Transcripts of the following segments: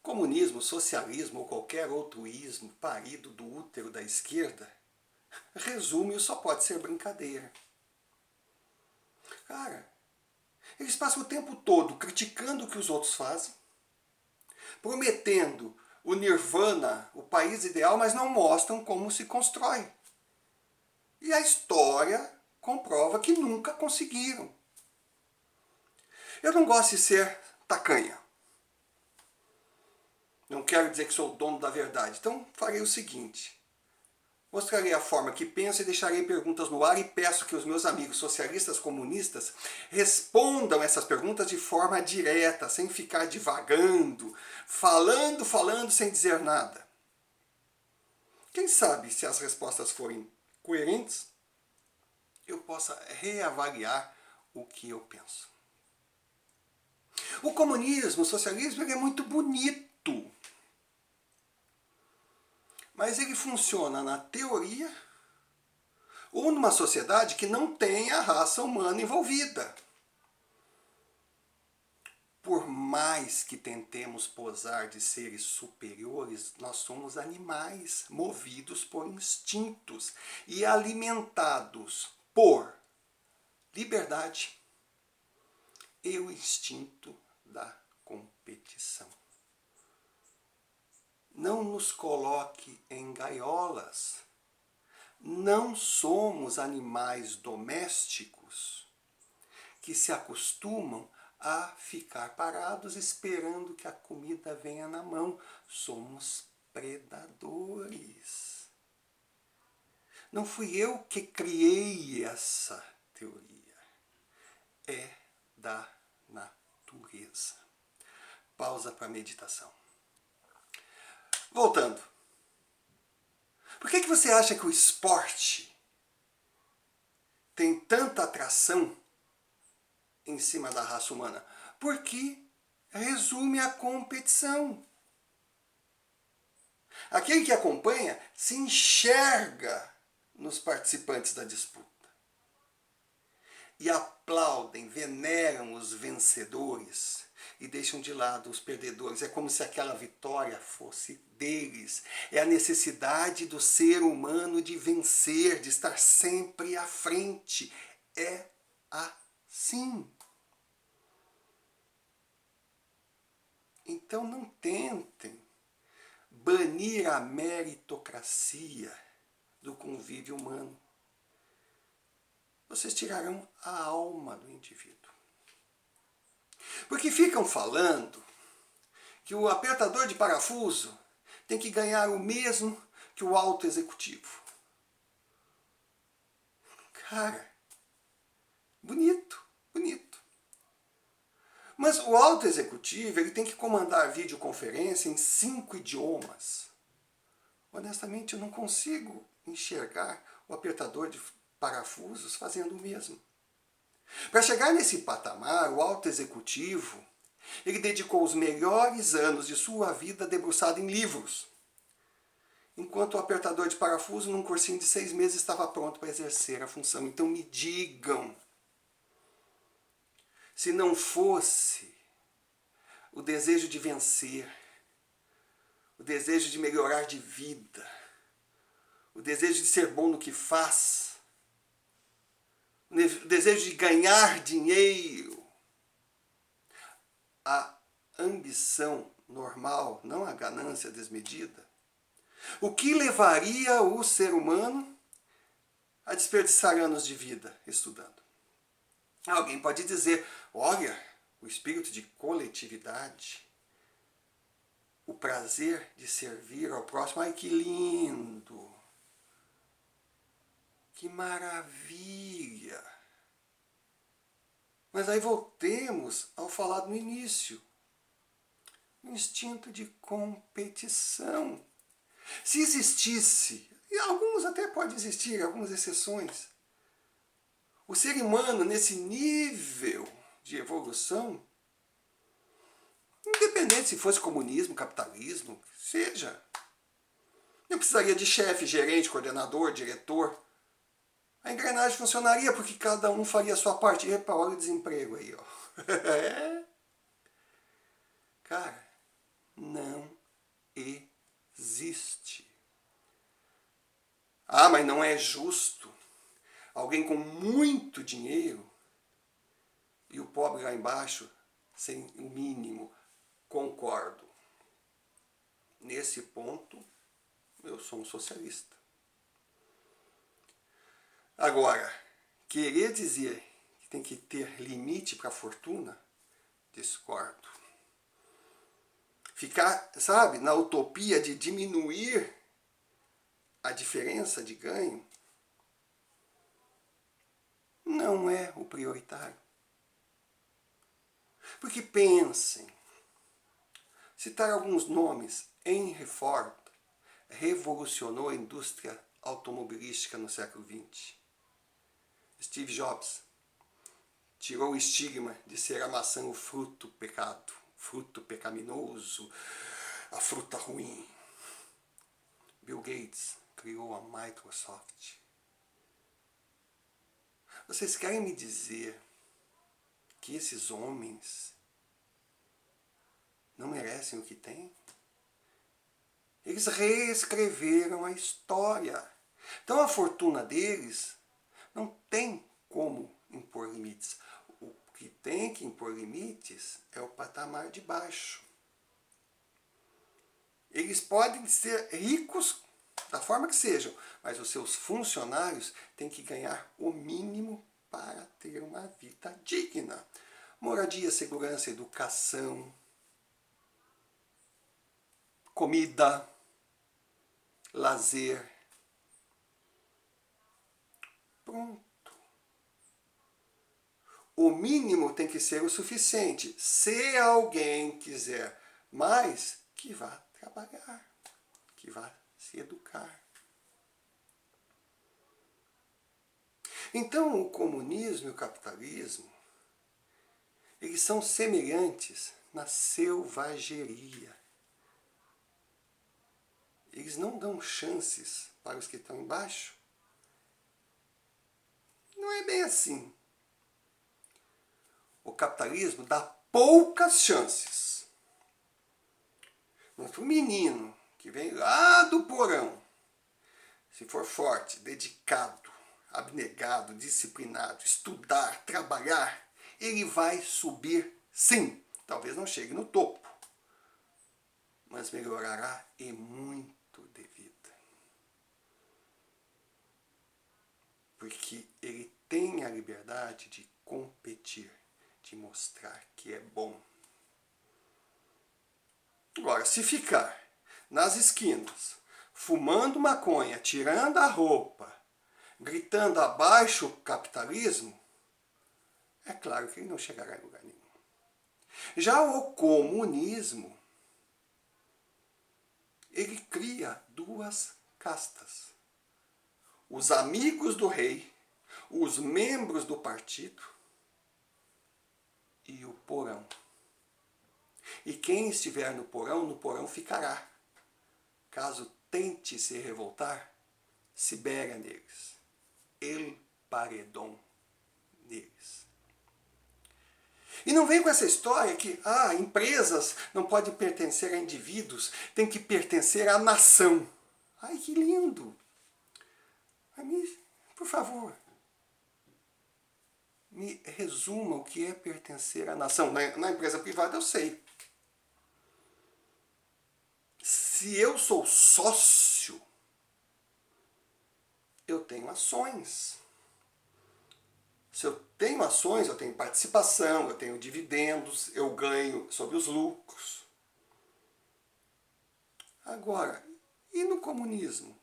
Comunismo, socialismo ou qualquer outro ismo parido do útero da esquerda, resume, só pode ser brincadeira. Cara, eles passam o tempo todo criticando o que os outros fazem, prometendo o nirvana, o país ideal, mas não mostram como se constrói. E a história comprova que nunca conseguiram. Eu não gosto de ser tacanha. Não quero dizer que sou o dono da verdade. Então farei o seguinte. Mostrarei a forma que penso e deixarei perguntas no ar e peço que os meus amigos socialistas comunistas respondam essas perguntas de forma direta, sem ficar divagando, falando sem dizer nada. Quem sabe, se as respostas forem coerentes, eu possa reavaliar o que eu penso. O comunismo, o socialismo, ele é muito bonito. Mas ele funciona na teoria ou numa sociedade que não tem a raça humana envolvida. Por mais que tentemos posar de seres superiores, nós somos animais movidos por instintos e alimentados por liberdade e o instinto da competição. Não nos coloque em gaiolas. Não somos animais domésticos que se acostumam a ficar parados esperando que a comida venha na mão. Somos predadores. Não fui eu que criei essa teoria. É da natureza. Pausa para meditação. Voltando. Por que você acha que o esporte tem tanta atração em cima da raça humana? Porque resume a competição. Aquele que acompanha se enxerga nos participantes da disputa. E aplaudem, veneram os vencedores e deixam de lado os perdedores. É como se aquela vitória fosse deles. É a necessidade do ser humano de vencer, de estar sempre à frente. É assim. Então não tentem banir a meritocracia do convívio humano. Vocês tirarão a alma do indivíduo. Porque ficam falando que o apertador de parafuso tem que ganhar o mesmo que o alto executivo. Cara, bonito, bonito. Mas o alto executivo ele tem que comandar videoconferência em 5 idiomas. Honestamente, eu não consigo enxergar o apertador de parafusos fazendo o mesmo. Para chegar nesse patamar, o alto executivo, ele dedicou os melhores anos de sua vida debruçado em livros, enquanto o apertador de parafuso, num cursinho de 6 meses, estava pronto para exercer a função. Então me digam, se não fosse o desejo de vencer, o desejo de melhorar de vida, o desejo de ser bom no que faz, o desejo de ganhar dinheiro, a ambição normal, não a ganância desmedida, o que levaria o ser humano a desperdiçar anos de vida estudando? Alguém pode dizer, olha, o espírito de coletividade, o prazer de servir ao próximo, ai que lindo, que maravilha. Mas aí voltemos ao falado no início. O instinto de competição. Se existisse, e alguns até pode existir, algumas exceções, o ser humano nesse nível de evolução, independente se fosse comunismo, capitalismo, seja, não precisaria de chefe, gerente, coordenador, diretor. A engrenagem funcionaria porque cada um faria a sua parte. Epa, olha o desemprego aí, ó. Cara, não Ah, mas não é justo alguém com muito dinheiro e o pobre lá embaixo sem o mínimo. Concordo. Nesse ponto, eu sou um socialista. Agora, querer dizer que tem que ter limite para a fortuna, discordo. Ficar, sabe, na utopia de diminuir a diferença de ganho, não é o prioritário. Porque pensem, citar alguns nomes, Henry Ford revolucionou a indústria automobilística no século XX. Steve Jobs tirou o estigma de ser a maçã o fruto pecado, fruto pecaminoso, a fruta ruim. Bill Gates criou a Microsoft. Vocês querem me dizer que esses homens não merecem o que têm? Eles reescreveram a história. Então a fortuna deles não tem como impor limites. O que tem que impor limites é o patamar de baixo. Eles podem ser ricos da forma que sejam, mas os seus funcionários têm que ganhar o mínimo para ter uma vida digna. Moradia, segurança, educação, comida, lazer. Pronto. O mínimo tem que ser o suficiente. Se alguém quiser mais, que vá trabalhar, que vá se educar. Então, o comunismo e o capitalismo, eles são semelhantes na selvageria. Eles não dão chances para os que estão embaixo. Não é bem assim. O capitalismo dá poucas chances. Mas para o menino que vem lá do porão, se for forte, dedicado, abnegado, disciplinado, estudar, trabalhar, ele vai subir sim. Talvez não chegue no topo, mas melhorará e muito de vida. Porque ele tem a liberdade de competir, de mostrar que é bom. Agora, se ficar nas esquinas, fumando maconha, tirando a roupa, gritando abaixo o capitalismo, é claro que ele não chegará em lugar nenhum. Já o comunismo, ele cria duas castas. Os amigos do rei, os membros do partido e o porão. E quem estiver no porão ficará. Caso tente se revoltar, Sibéria neles. El paredão neles. E não vem com essa história que empresas não podem pertencer a indivíduos, tem que pertencer à nação. Ai, que lindo! Por favor, me resuma o que é pertencer à nação. Na empresa privada eu sei. Se eu sou sócio, eu tenho ações. Se eu tenho ações, eu tenho participação, eu tenho dividendos, eu ganho sobre os lucros. Agora, e no comunismo?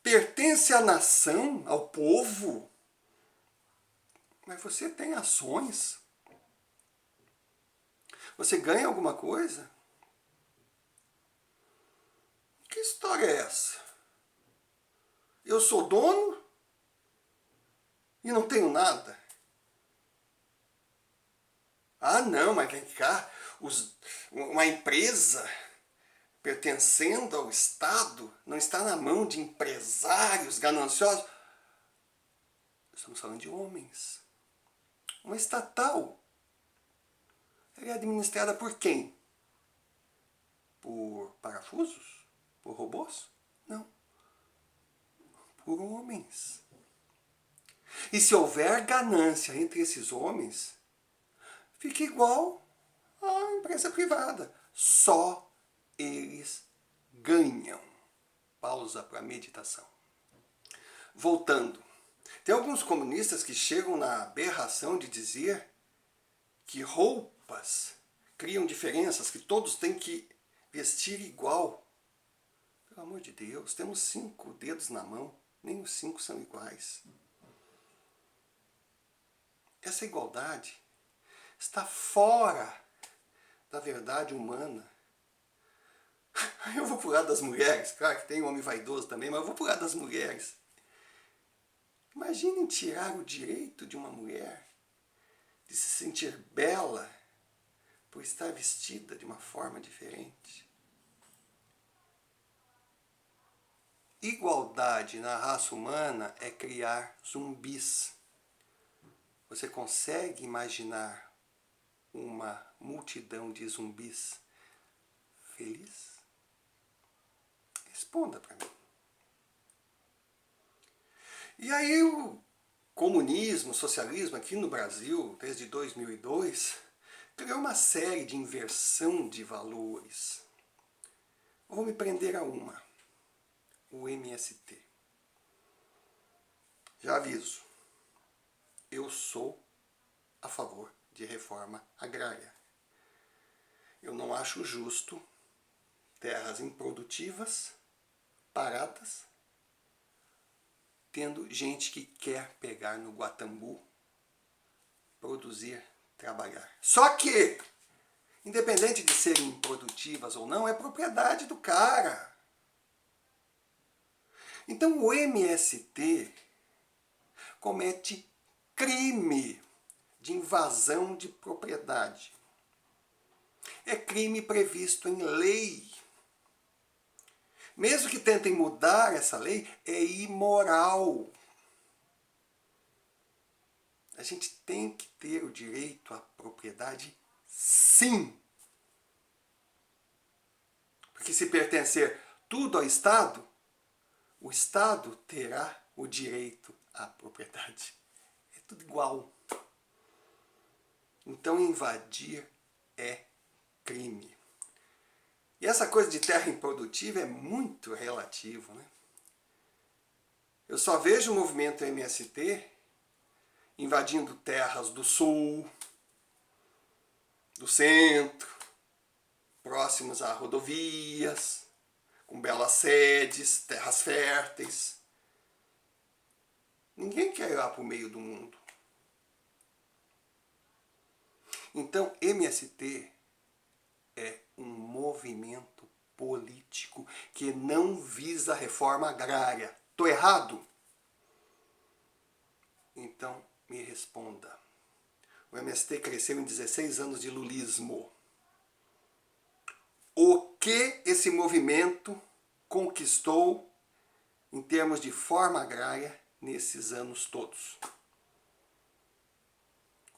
Pertence à nação, ao povo, mas você tem ações? Você ganha alguma coisa? Que história é essa? Eu sou dono e não tenho nada? Ah, não, mas vem cá, uma empresa pertencendo ao Estado não está na mão de empresários gananciosos. Estamos falando de homens. Uma estatal. Ela é administrada por quem? Por parafusos? Por robôs? Não. por homens. E se houver ganância entre esses homens, fica igual à empresa privada. Só eles ganham. Pausa para meditação. Voltando. Tem alguns comunistas que chegam na aberração de dizer que roupas criam diferenças, que todos têm que vestir igual. Pelo amor de Deus, temos 5 dedos na mão, nem os 5 são iguais. Essa igualdade está fora da verdade humana. Eu vou pro lado das mulheres, claro que tem homem vaidoso também, mas eu vou pro lado das mulheres. Imaginem tirar o direito de uma mulher de se sentir bela por estar vestida de uma forma diferente. Igualdade na raça humana é criar zumbis. Você consegue imaginar uma multidão de zumbis feliz? Responda para mim. E aí o comunismo, o socialismo aqui no Brasil, desde 2002, criou uma série de inversão de valores. Eu vou me prender a uma, o MST. Já aviso, eu sou a favor de reforma agrária. Eu não acho justo terras improdutivas, paradas, tendo gente que quer pegar no Guatambu, produzir, trabalhar. Só que, independente de serem improdutivas ou não, é propriedade do cara. Então o MST comete crime de invasão de propriedade. É crime previsto em lei. Mesmo que tentem mudar essa lei, é imoral. A gente tem que ter o direito à propriedade, sim. Porque se pertencer tudo ao Estado, o Estado terá o direito à propriedade. É tudo igual. Então invadir é crime. E essa coisa de terra improdutiva é muito relativo, né? Eu só vejo o movimento MST invadindo terras do sul, do centro, próximos a rodovias, com belas sedes, terras férteis. Ninguém quer ir lá para o meio do mundo. Então, MST é um movimento político que não visa a reforma agrária. Estou errado? Então, me responda. O MST cresceu em 16 anos de lulismo. O que esse movimento conquistou em termos de forma agrária nesses anos todos?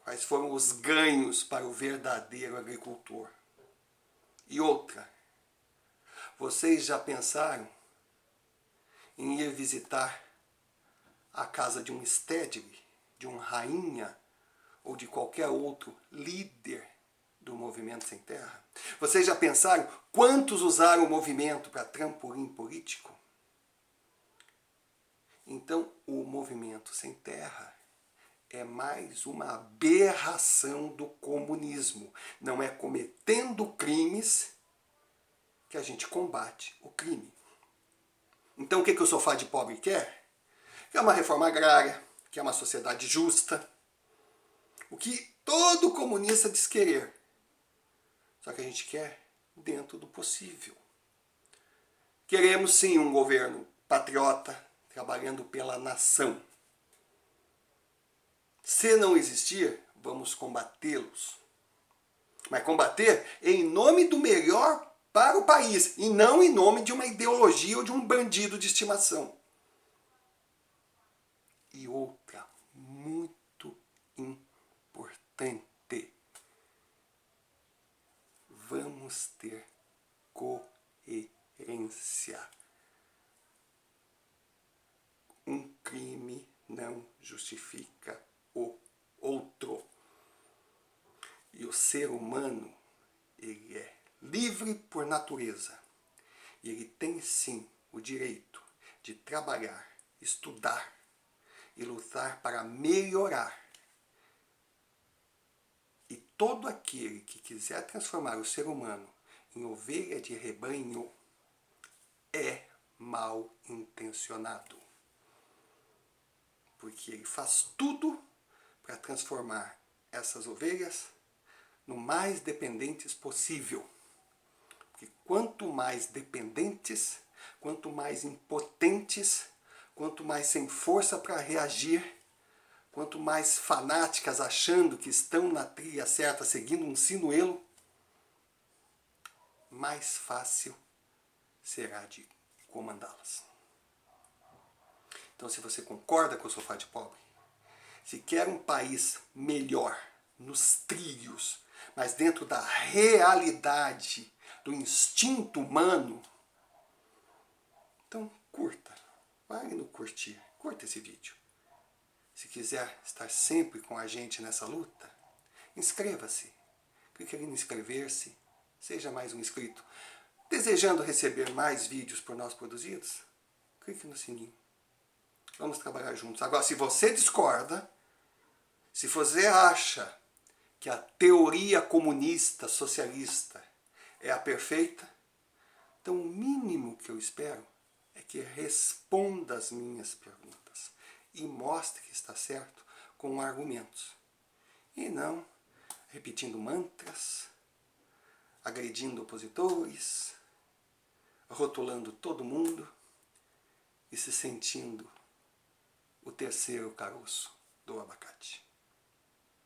Quais foram os ganhos para o verdadeiro agricultor? E outra, vocês já pensaram em ir visitar a casa de um Stedley, de um Rainha ou de qualquer outro líder do movimento sem terra? Vocês já pensaram quantos usaram o movimento para trampolim político? Então, o movimento sem terra é mais uma aberração do comunismo. Não é cometendo crimes que a gente combate o crime. Então o que o sofá de pobre quer? Quer uma reforma agrária, quer uma sociedade justa. O que todo comunista diz querer. Só que a gente quer dentro do possível. Queremos sim um governo patriota, trabalhando pela nação. Se não existir, vamos combatê-los. Mas combater em nome do melhor para o país, e não em nome de uma ideologia ou de um bandido de estimação. E outra muito importante. Vamos ter coerência. crime não justifica o outro. E o ser humano, ele é livre por natureza. E ele tem sim o direito de trabalhar, estudar e lutar para melhorar. E todo aquele que quiser transformar o ser humano em ovelha de rebanho é mal intencionado. Porque ele faz tudo para transformar essas ovelhas no mais dependentes possível. Porque quanto mais dependentes, quanto mais impotentes, quanto mais sem força para reagir, quanto mais fanáticas achando que estão na trilha certa, seguindo um sinuelo, mais fácil será de comandá-las. Então, se você concorda com o Sofá de Pobre, se quer um país melhor nos trilhos, mas dentro da realidade, do instinto humano, então curta, vai no curtir, curta esse vídeo. Se quiser estar sempre com a gente nessa luta, inscreva-se, clique ali em inscrever-se, seja mais um inscrito. Desejando receber mais vídeos por nós produzidos, clique no sininho. Vamos trabalhar juntos. Agora, se você discorda, se você acha que a teoria comunista, socialista é a perfeita, então o mínimo que eu espero é que responda as minhas perguntas e mostre que está certo com argumentos. E não repetindo mantras, agredindo opositores, rotulando todo mundo e se sentindo o terceiro caroço do abacate.